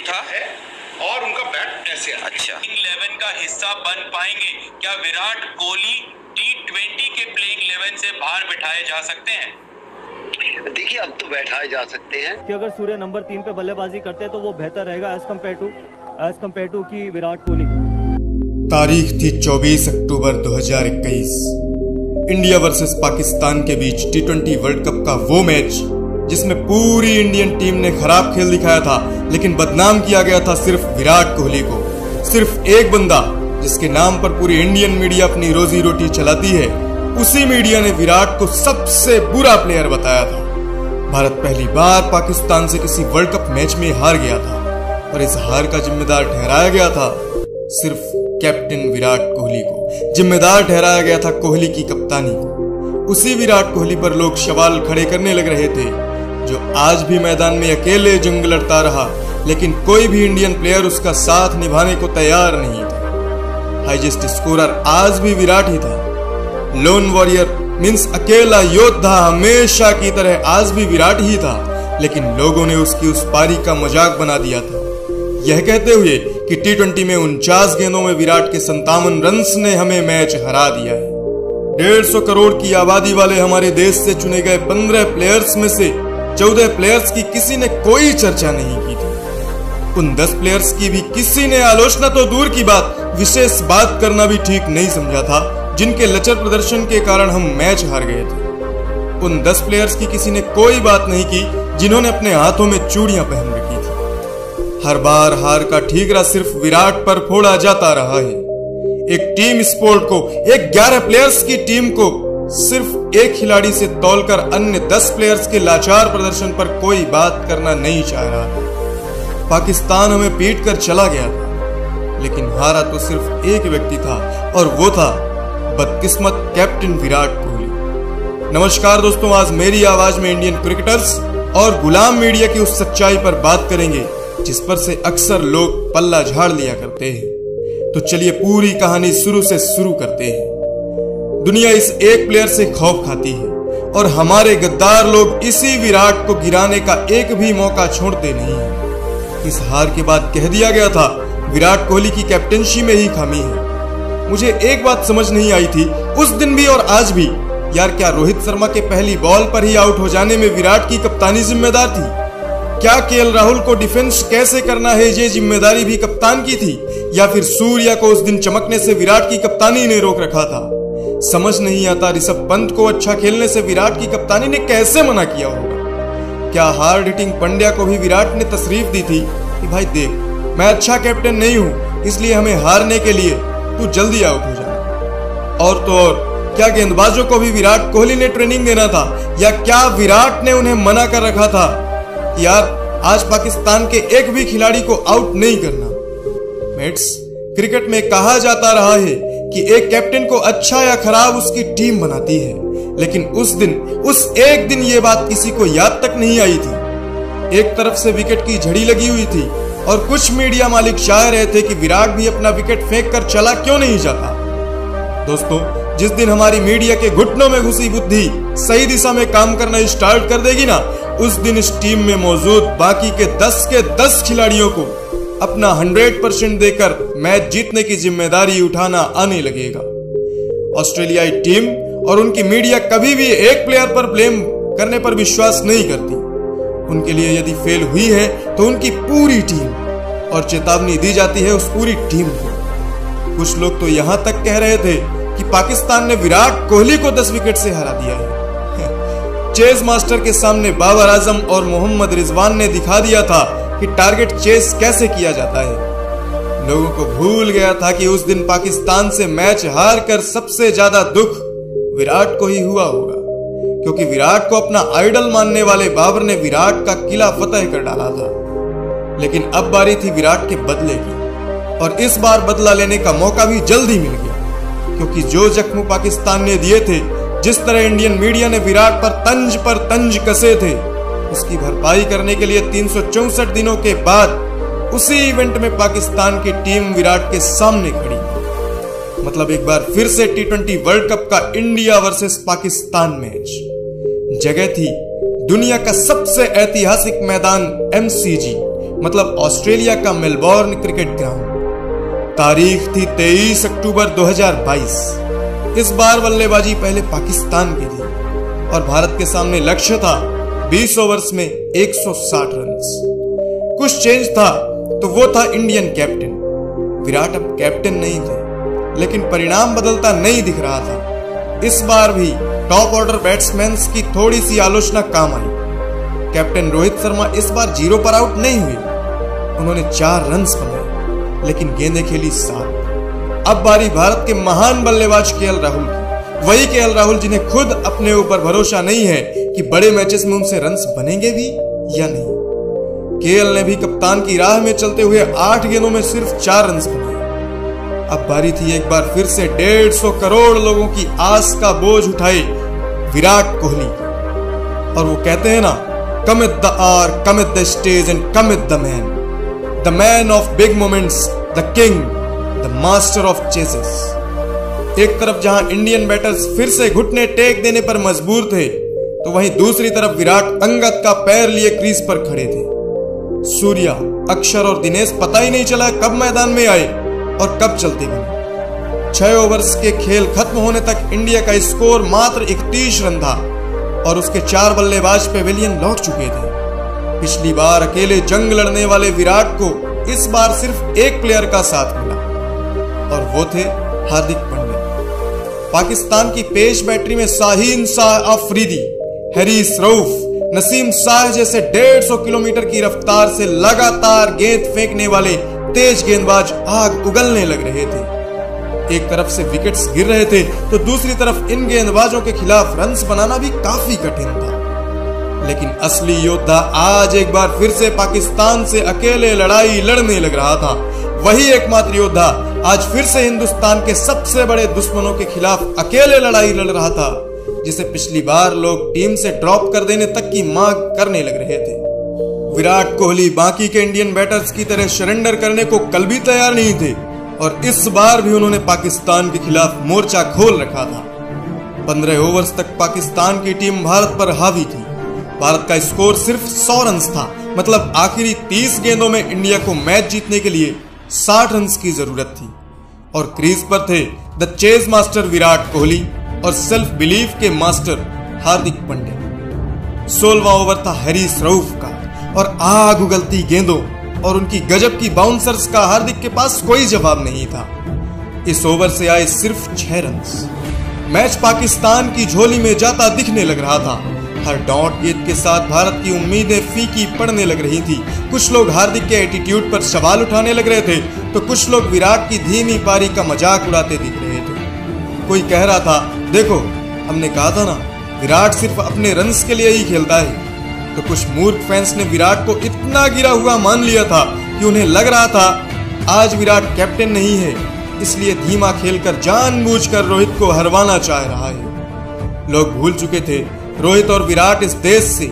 था और उनका बैट ऐसे है। अच्छा, 11 का हिस्सा बन पाएंगे क्या? विराट कोहली T20 के प्लेइंग 11 से बाहर बिठाए जा सकते हैं? देखिए अब तो बैठाए जा सकते हैं कि अगर सूर्य नंबर 3 पे बल्लेबाजी करते हैं तो वो बेहतर रहेगा एज कम्पेयर टू की विराट कोहली। तारीख थी 24 अक्टूबर 2021। इंडिया वर्सेस पाकिस्तान के बीच T20 वर्ल्ड कप का वो मैच जिसमें पूरी इंडियन टीम ने खराब खेल दिखाया था, लेकिन बदनाम किया गया था सिर्फ विराट कोहली को। सिर्फ एक बंदा जिसके नाम पर पूरी इंडियन मीडिया अपनी रोजी रोटी चलाती है, उसी मीडिया ने विराट को सबसे बुरा प्लेयर बताया था। भारत पहली बार पाकिस्तान से किसी वर्ल्ड कप मैच में हार गया था और इस हार का जिम्मेदार ठहराया गया था सिर्फ कैप्टन विराट कोहली को। जिम्मेदार ठहराया गया था कोहली की कप्तानी को। उसी विराट कोहली पर लोग सवाल खड़े करने लग रहे थे जो आज भी मैदान में अकेले जंग लड़ता रहा, लेकिन कोई भी इंडियन प्लेयर उसका साथ निभाने को तैयार नहीं था। हाईएस्ट स्कोरर आज भी विराट ही था। लोन वॉरियर मींस अकेला योद्धा हमेशा की तरह आज भी विराट ही था, लेकिन लोगों ने उसकी उस पारी का मजाक बना दिया था, यह कहते हुए कि T20 में 49 गेंदों में विराट के 57 रन्स ने हमें मैच हरा दिया है। 150 करोड़ की आबादी वाले हमारे देश से चुने गए 15 प्लेयर्स में से 14 प्लेयर्स की किसी ने कोई चर्चा नहीं की थी। उन 10 प्लेयर्स की भी किसी ने आलोचना तो दूर की बात, विशेष बात करना भी ठीक नहीं समझा था, जिनके लचर प्रदर्शन के कारण हम मैच हार गए थे। उन 10 प्लेयर्स की किसी ने कोई बात नहीं की जिन्होंने अपने हाथों में चूड़ियां पहन रखी थी। हर बार हार का ठीकरा सिर्फ विराट पर फोड़ा जाता रहा है। एक टीम स्पोर्ट को, एक 11 प्लेयर्स की टीम को सिर्फ एक खिलाड़ी से तौलकर अन्य 10 प्लेयर्स के लाचार प्रदर्शन पर कोई बात करना नहीं चाह रहा था। पाकिस्तान हमें पीट कर चला गया था, लेकिन हारा तो सिर्फ एक व्यक्ति था और वो था बदकिस्मत कैप्टन विराट कोहली। नमस्कार दोस्तों, आज मेरी आवाज में इंडियन क्रिकेटर्स और गुलाम मीडिया की उस सच्चाई पर बात करेंगे जिस पर से अक्सर लोग पल्ला झाड़ लिया करते हैं। तो चलिए पूरी कहानी शुरू से शुरू करते हैं। दुनिया इस एक प्लेयर से खौफ खाती है और हमारे गद्दार लोग इसी विराट को गिराने का एक भी मौका छोड़ते नहीं है। इस हार के बाद कह दिया गया था विराट कोहली की कैप्टनशी में ही खामी है। मुझे एक बात समझ नहीं आई थी उस दिन भी और आज भी, यार क्या रोहित शर्मा के पहली बॉल पर ही आउट हो जाने में विराट की कप्तानी जिम्मेदार थी? क्या केएल राहुल को डिफेंस कैसे करना है ये जिम्मेदारी भी कप्तान की थी, या फिर सूर्या को उस दिन चमकने से विराट की कप्तानी ने रोक रखा था? समझ नहीं आता ऋषभ पंत को अच्छा खेलने से विराट की कप्तानी ने कैसे मना किया होगा। क्या हार्ड हिटिंग पंड्या को भी विराट ने तशरीफ दी थी कि भाई देख, मैं अच्छा कैप्टन नहीं हूं, इसलिए हमें हारने के लिए तू जल्दी आउट हो जा। और तो और क्या गेंदबाजों को भी विराट कोहली ने ट्रेनिंग देना था, या क्या विराट ने उन्हें मना कर रखा था कि यार आज पाकिस्तान के एक भी खिलाड़ी को आउट नहीं करना? मेट्स, क्रिकेट में कहा जाता रहा है कि एक कैप्टन को अच्छा या खराब उसकी टीम बनाती है, लेकिन उस एक दिन ये बात किसी को याद तक नहीं आई थी। एक तरफ से विकेट की झड़ी लगी हुई थी और कुछ मीडिया मालिक चाह रहे थे कि विराट भी अपना विकेट फेंक कर चला क्यों नहीं जाता। दोस्तों, जिस दिन हमारी मीडिया के घुटनों में घुसी बुद्धि सही दिशा में काम करना स्टार्ट कर देगी ना, उस दिन इस टीम में मौजूद बाकी के 10 खिलाड़ियों को अपना 100% देकर मैच जीतने की जिम्मेदारी उठाना आने लगेगा। ऑस्ट्रेलियाई टीम और उनकी मीडिया कभी भी एक प्लेयर पर ब्लेम करने पर विश्वास नहीं करती। उनके लिए यदि फेल हुई है तो उनकी पूरी टीम, और चेतावनी दी जाती है उस पूरी टीम को। कुछ लोग तो यहां तक कह रहे थे कि पाकिस्तान ने विराट कोहली को 10 विकेट से हरा दिया है। चेस मास्टर के सामने बाबर आजम और मोहम्मद रिजवान ने दिखा दिया था कि टारगेट चेस कैसे किया जाता है। लोगों को भूल गया था कि उस दिन पाकिस्तान से मैच हार कर सबसे ज्यादा दुख विराट को ही हुआ होगा, क्योंकि विराट को अपना आइडल मानने वाले बाबर ने विराट का किला फतेह कर डाला था। लेकिन अब बारी थी विराट के बदले की, और इस बार बदला लेने का मौका भी जल्दी मिल गया, क्योंकि जो जख्म पाकिस्तान ने दिए थे, जिस तरह इंडियन मीडिया ने विराट पर तंज कसे थे, उसकी भरपाई करने के लिए 364 दिनों के बाद उसी इवेंट में पाकिस्तान की टीम विराट के सामने खड़ी। मतलब एक बार फिर से T20 वर्ल्ड कप का इंडिया वर्सेस पाकिस्तान मैच। जगह थी दुनिया का सबसे ऐतिहासिक मैदान MCG, मतलब ऑस्ट्रेलिया का मेलबोर्न क्रिकेट ग्राउंड। तारीख थी 23 अक्टूबर 2022। इस बार बल्लेबाजी पहले पाकिस्तान की थी और भारत के सामने लक्ष्य था 20 ओवर्स में 160 रन्स। कुछ चेंज था तो वो था इंडियन कैप्टन। विराट अब कैप्टन नहीं थे, लेकिन परिणाम बदलता नहीं दिख रहा था। इस बार भी टॉप ऑर्डर बैट्समैन की थोड़ी सी आलोचना काम आई। कैप्टन रोहित शर्मा इस बार 0 पर आउट नहीं हुए। उन्होंने 4 रन्स बनाए, लेकिन गेंदें खेली 7। अब बारी भारत के महान बल्लेबाज केएल राहुल की। वही केएल राहुल जिन्हें खुद अपने ऊपर भरोसा नहीं है कि बड़े मैचेस में उनसे रन्स बनेंगे भी या नहीं। केएल ने भी कप्तान की राह में चलते हुए 8 गेंदों में सिर्फ 4 रन्स बनाए। अब बारी थी एक बार फिर से 150 करोड़ लोगों की आस का बोझ उठाए विराट कोहली। और वो कहते हैं ना, come at the hour, come at the stage and come at the man of big moments, the king, the master of chases. एक तरफ जहां इंडियन बैटर्स फिर से घुटने टेक देने पर मजबूर थे, तो वहीं दूसरी तरफ विराट अंगद का पैर लिए क्रीज पर खड़े थे। सूर्या, अक्षर और दिनेश पता ही नहीं चला कब मैदान में आए और कब चलते गए। 6 ओवर्स के खेल खत्म होने तक इंडिया का स्कोर मात्र 31 रन था और उसके 4 बल्लेबाज पेविलियन लौट चुके थे। पिछली बार अकेले जंग लड़ने वाले विराट को इस बार सिर्फ एक प्लेयर का साथ मिला और वो थे हार्दिक पांड्या। पाकिस्तान की पेश बैटरी में शाहीन शाह अफरीदी, हैरिस रऊफ, नसीम शाह जैसे 150 किलोमीटर की रफ्तार से लगातार गेंद फेंकने वाले तेज गेंदबाज आग उगलने लग रहे थे। एक तरफ से विकेट्स गिर रहे थे तो दूसरी तरफ इन गेंदबाजों के खिलाफ रन्स बनाना भी काफी कठिन था। लेकिन असली योद्धा आज एक बार फिर से पाकिस्तान से अकेले लड़ाई लड़ने लग रहा था। वही एकमात्र योद्धा आज फिर से हिंदुस्तान के सबसे बड़े दुश्मनों के खिलाफ अकेले लड़ाई लड़ रहा था, जिसे पिछली बार लोग टीम से ड्रॉप कर देने तक की मांग करने लग रहे थे। विराट कोहली बाकी के इंडियन बैटर्स की तरह सरेंडर करने को कल भी तैयार नहीं थे और इस बार भी उन्होंने पाकिस्तान के खिलाफ मोर्चा खोल रखा था। 15 ओवर्स तक पाकिस्तान की टीम भारत पर हावी थी। भारत का स्कोर सिर्फ 100 रन्स था, मतलब आखिरी 30 गेंदों में इंडिया को मैच जीतने के लिए 60 रन्स की जरूरत थी। और क्रीज पर थे the chase master Virat Kohli और सेल्फ बिलीफ के मास्टर हार्दिक पांड्या। 16वां ओवर था हैरिस रऊफ का और आग उगलती गेंदों और उनकी गजब की बाउंसर्स का हार्दिक के पास कोई जवाब नहीं था। इस ओवर से आए सिर्फ 6 रन्स। मैच पाकिस्तान की झोली में जाता दिखने लग रहा था। हर डॉट गेंद के साथ भारत की उम्मीदें फीकी पड़ने लग रही थी। कुछ लोग हार्दिक के एटीट्यूड पर सवाल उठाने लग रहे थे तो कुछ लोग विराट की धीमी पारी का मजाक उड़ाते दिख रहे थे। कोई कह रहा था, देखो हमने कहा था ना, विराट सिर्फ अपने रन्स के लिए ही खेलता है। तो कुछ मूर्ख फैंस ने विराट को इतना गिरा हुआ मान लिया था कि उन्हें लग रहा था आज विराट कैप्टन नहीं है, इसलिए धीमा खेलकर जानबूझकर रोहित को हरवाना चाह रहा है। लोग भूल चुके थे रोहित और विराट इस देश से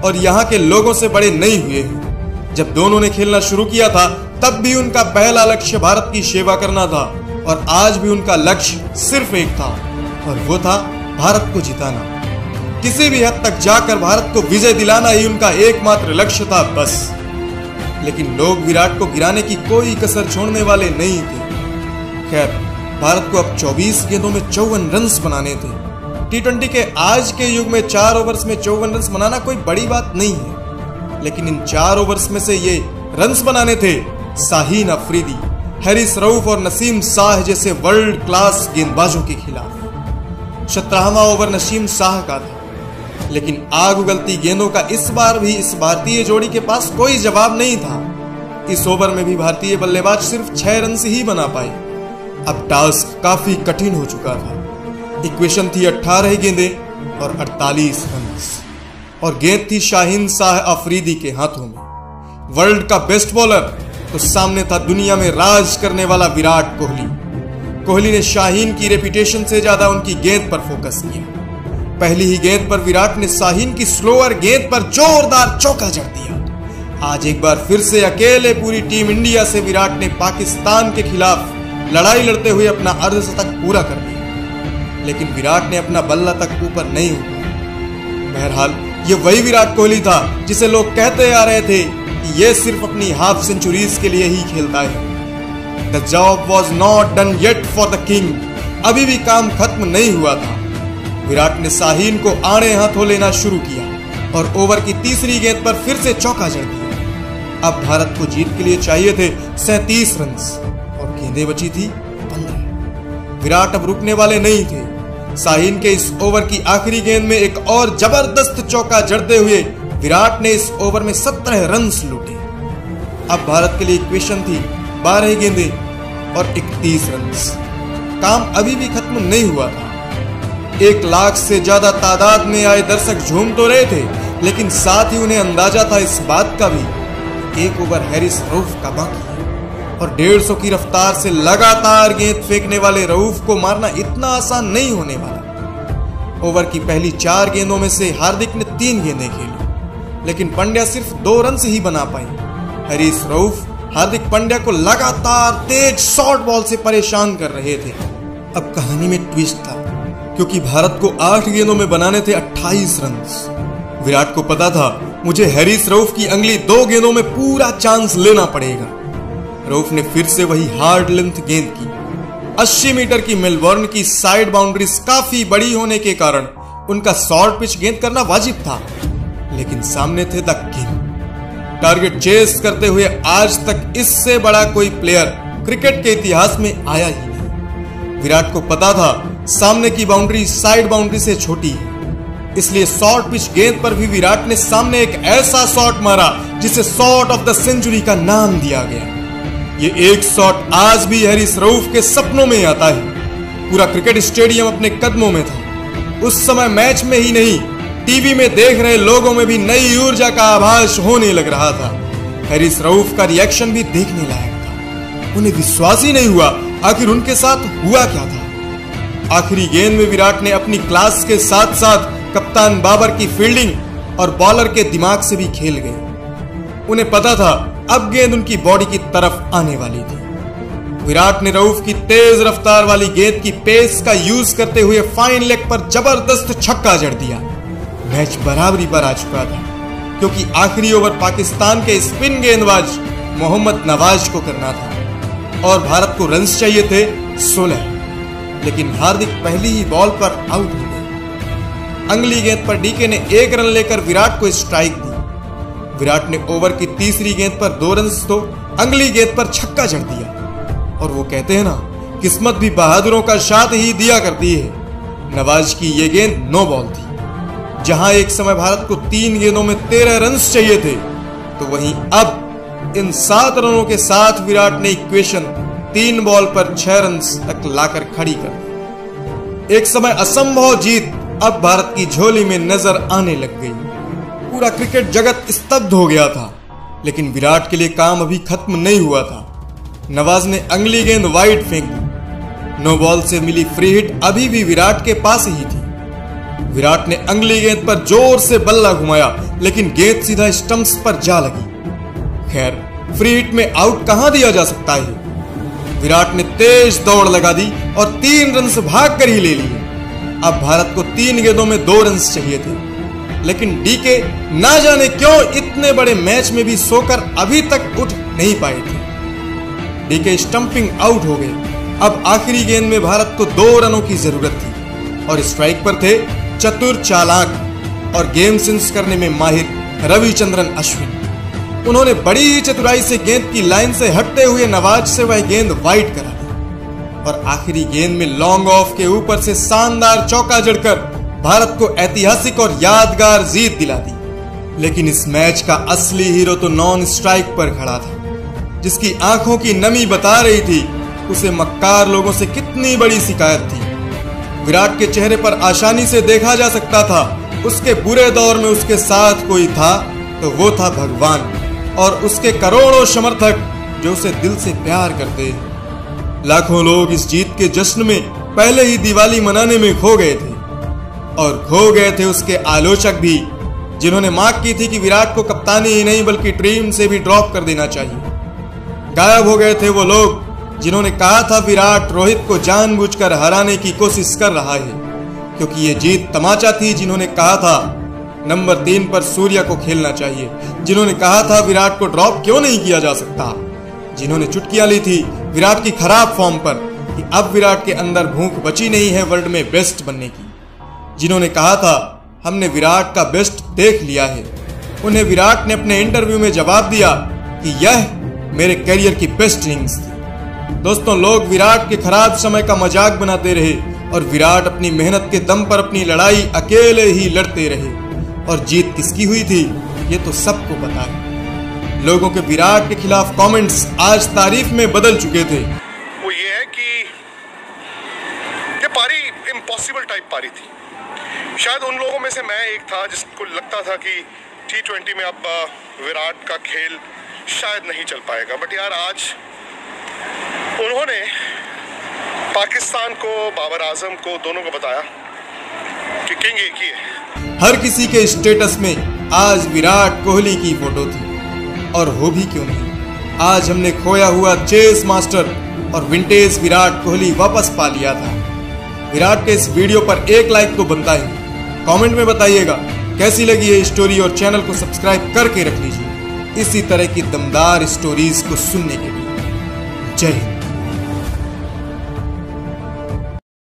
और यहाँ के लोगों से बड़े नहीं हुए हैं। जब दोनों ने खेलना शुरू किया था तब भी उनका पहला लक्ष्य भारत की सेवा करना था और आज भी उनका लक्ष्य सिर्फ एक था और वो था भारत को जिताना। किसी भी हद तक जाकर भारत को विजय दिलाना ही उनका एकमात्र लक्ष्य था बस। लेकिन लोग विराट को गिराने की कोई कसर छोड़ने वाले नहीं थे। खैर, भारत को अब 24 गेंदों में 54 रन्स बनाने थे। T20 के आज के युग में 4 ओवर्स में 54 रन्स बनाना कोई बड़ी बात नहीं है, लेकिन इन 4 ओवर्स में से ये रन्स बनाने थे शाहीन अफरीदी, हैरिस रऊफ और नसीम शाह जैसे वर्ल्ड क्लास गेंदबाजों के खिलाफ। 17वां ओवर नसीम शाह का था, लेकिन आग उगलती गेंदों का इस बार भी इस भारतीय जोड़ी के पास कोई जवाब नहीं था। इस ओवर में भी भारतीय बल्लेबाज सिर्फ 6 रन ही बना पाए। अब टास्क काफी कठिन हो चुका था। इक्वेशन थी 18 गेंदें और 48 रन और गेंद थी शाहीन शाह अफरीदी के हाथों में। वर्ल्ड का बेस्ट बॉलर तो सामने था दुनिया में राज करने वाला विराट कोहली। कोहली ने शाहीन की रेपुटेशन से ज्यादा उनकी गेंद पर फोकस किया। पहली ही गेंद पर विराट ने शाहीन की स्लोअर गेंद पर जोरदार चौका जड़ दिया। आज एक बार फिर से अकेले पूरी टीम इंडिया से विराट ने पाकिस्तान के खिलाफ लड़ाई लड़ते हुए अपना अर्धशतक पूरा कर दिया, लेकिन विराट ने अपना बल्ला तक ऊपर नहीं उठाया। बहरहाल ये वही विराट कोहली था जिसे लोग कहते आ रहे थे कि ये सिर्फ अपनी हाफ सेंचुरीज के लिए ही खेलता है। The job was not done yet for the king. अभी भी काम खत्म नहीं हुआ था। विराट ने शाहीन को आड़े हाथों लेना शुरू किया और ओवर की तीसरी गेंद पर फिर से चौका जड़ दिया। अब भारत को जीत के लिए चाहिए थे 37 रन और गेंदें बची थी 15। विराट अब रुकने वाले नहीं थे। शाहीन के इस ओवर की आखिरी गेंद में एक और जबरदस्त चौका जड़ते हुए विराट ने इस ओवर में 17 रन लूटे। अब भारत के लिए इक्वेशन थी 12 गेंदें और 31 रन। काम अभी भी खत्म नहीं हुआ था। 1 लाख से ज्यादा तादाद में आए दर्शक झूम तो रहे थे, लेकिन साथ ही उन्हें अंदाजा था इस बात का भी कि एक ओवर हैरिस रऊफ का बाकी है और 150 की रफ्तार से लगातार गेंद फेंकने वाले रऊफ को मारना इतना आसान नहीं होने वाला। ओवर की पहली 4 गेंदों में से हार्दिक ने 3 गेंदें खेली, लेकिन पंड्या सिर्फ 2 रन ही बना पाए। हैरिस रऊफ हार्दिक पांड्या को लगातार तेज शॉर्ट बॉल से परेशान कर रहे थे। अब कहानी में ट्विस्ट था, क्योंकि भारत को 8 गेंदों में बनाने थे 28 रन। विराट को पता था मुझे हैरिस रऊफ की अगली 2 गेंदों में पूरा चांस लेना पड़ेगा। रऊफ ने फिर से वही हार्ड लेंथ गेंद की। 80 मीटर की मेलबर्न की साइड बाउंड्रीज काफी बड़ी होने के कारण उनका शॉर्ट पिच गेंद करना वाजिब था, लेकिन सामने थे द किंग। टारगेट चेस करते हुए आज तक इससे बड़ा कोई प्लेयर क्रिकेट के इतिहास में आया ही नहीं। विराट को पता था सामने की बाउंड्री साइड बाउंड्री से छोटी है, इसलिए शॉर्ट पिच गेंद पर भी विराट ने सामने एक ऐसा शॉट मारा जिसे शॉट ऑफ द सेंचुरी का नाम दिया गया। ये एक शॉट आज भी हैरिस रऊफ के सपनों में आता है। पूरा क्रिकेट स्टेडियम अपने कदमों में था। उस समय मैच में ही नहीं, टीवी में देख रहे लोगों में भी नई ऊर्जा का आभास होने लग रहा था। हैरिस रऊफ का रिएक्शन भी देखने लायक था। उन्हें विश्वास ही नहीं हुआ आखिर उनके साथ हुआ क्या था। आखिरी गेंद में विराट ने अपनी क्लास के साथ साथ कप्तान बाबर की फील्डिंग और बॉलर के दिमाग से भी खेल गए। उन्हें पता था अब गेंद उनकी बॉडी की तरफ आने वाली थी। विराट ने रऊफ की तेज रफ्तार वाली गेंद की पेस का यूज करते हुए फाइन लेग पर जबरदस्त छक्का जड़ दिया। मैच बराबरी पर आ चुका था, क्योंकि आखिरी ओवर पाकिस्तान के स्पिन गेंदबाज मोहम्मद नवाज को करना था और भारत को रन्स चाहिए थे 16, लेकिन हार्दिक पहली ही बॉल पर आउट हो गए। अगली गेंद पर डीके ने 1 रन लेकर विराट को स्ट्राइक दी। विराट ने ओवर की तीसरी गेंद पर 2 रन तो अगली गेंद पर छक्का जड़ दिया। और वो कहते हैं ना, किस्मत भी बहादुरों का साथ ही दिया करती है। नवाज की ये गेंद नो बॉल थी। जहां एक समय भारत को 3 गेंदों में 13 रन चाहिए थे, तो वहीं अब इन 7 रनों के साथ विराट ने इक्वेशन 3 बॉल पर 6 रन तक लाकर खड़ी कर दी। एक समय असंभव जीत अब भारत की झोली में नजर आने लग गई। पूरा क्रिकेट जगत स्तब्ध हो गया था, लेकिन विराट के लिए काम अभी खत्म नहीं हुआ था। नवाज ने अगली गेंद वाइड फेंक दी। नो बॉल से मिली फ्री हिट अभी भी विराट के पास ही थी। विराट ने अगली गेंद पर जोर से बल्ला घुमाया, लेकिन गेंद सीधा स्टंप्स पर जा लगी। खैर, फ्री हिट में आउट कहां दिया जा सकता है। विराट ने तेज दौड़ लगा दी और 3 रन भाग कर ही ले लिए। अब भारत को 3 गेंदों में 2 रन चाहिए थे, लेकिन डीके ना जाने क्यों इतने बड़े मैच में भी सोकर अभी तक उठ नहीं पाए थे। डीके स्टंपिंग आउट हो गए। अब आखिरी गेंद में भारत को 2 रनों की जरूरत थी और स्ट्राइक पर थे चतुर, चालाक और गेम सेंस करने में माहिर रविचंद्रन अश्विन। उन्होंने बड़ी ही चतुराई से गेंद की लाइन से हटते हुए नवाज से वह गेंद वाइड करा दी और आखिरी गेंद में लॉन्ग ऑफ के ऊपर से शानदार चौका जड़कर भारत को ऐतिहासिक और यादगार जीत दिला दी। लेकिन इस मैच का असली हीरो तो नॉन स्ट्राइक पर खड़ा था, जिसकी आंखों की नमी बता रही थी उसे मक्कार लोगों से कितनी बड़ी शिकायत थी। विराट के चेहरे पर आसानी से देखा जा सकता था उसके बुरे दौर में उसके साथ कोई था तो वो था भगवान और उसके करोड़ों समर्थक जो उसे दिल से प्यार करते। लाखों लोग इस जीत के जश्न में पहले ही दिवाली मनाने में खो गए थे और खो गए थे उसके आलोचक भी, जिन्होंने मांग की थी कि विराट को कप्तानी ही नहीं बल्कि टीम से भी ड्रॉप कर देना चाहिए। गायब हो गए थे वो लोग जिन्होंने कहा था विराट रोहित को जानबूझकर हराने की कोशिश कर रहा है, क्योंकि ये जीत तमाचा थी। जिन्होंने कहा था नंबर 3 पर सूर्या को खेलना चाहिए, जिन्होंने कहा था विराट को ड्रॉप क्यों नहीं किया जा सकता, जिन्होंने चुटकियां ली थी विराट की खराब फॉर्म पर कि अब विराट के अंदर भूख बची नहीं है वर्ल्ड में बेस्ट बनने की, जिन्होंने कहा था हमने विराट का बेस्ट देख लिया है। उन्हें विराट ने अपने इंटरव्यू में जवाब दिया कि यह मेरे करियर की बेस्ट इनिंग्स थी। दोस्तों, लोग विराट के खराब समय का मजाक बनाते रहे और विराट अपनी मेहनत के दम पर अपनी लड़ाई अकेले ही लड़ते रहे, और जीत किसकी हुई थी ये तो सबको पता है। लोगों के विराट के खिलाफ कमेंट्स आज तारीफ में बदल चुके थे। वो ये है कि ये पारी इम्पॉसिबल टाइप पारी थी। शायद उन लोगों में से मैं एक था जिसको लगता था कि T20 में अब विराट का खेल शायद नहीं चल पाएगा, बट यार आज उन्होंने पाकिस्तान को, बाबर आजम को, दोनों को बताया कि किंग एक ही है। हर किसी के स्टेटस में आज विराट कोहली की फोटो थी, और हो भी क्यों नहीं। आज हमने खोया हुआ चेस मास्टर और विंटेज विराट कोहली वापस पा लिया था। विराट के इस वीडियो पर एक लाइक तो बनता ही। कमेंट में बताइएगा कैसी लगी ये स्टोरी, और चैनल को सब्सक्राइब करके रख लीजिए इसी तरह की दमदार स्टोरीज को सुनने के लिए। जय हिंद।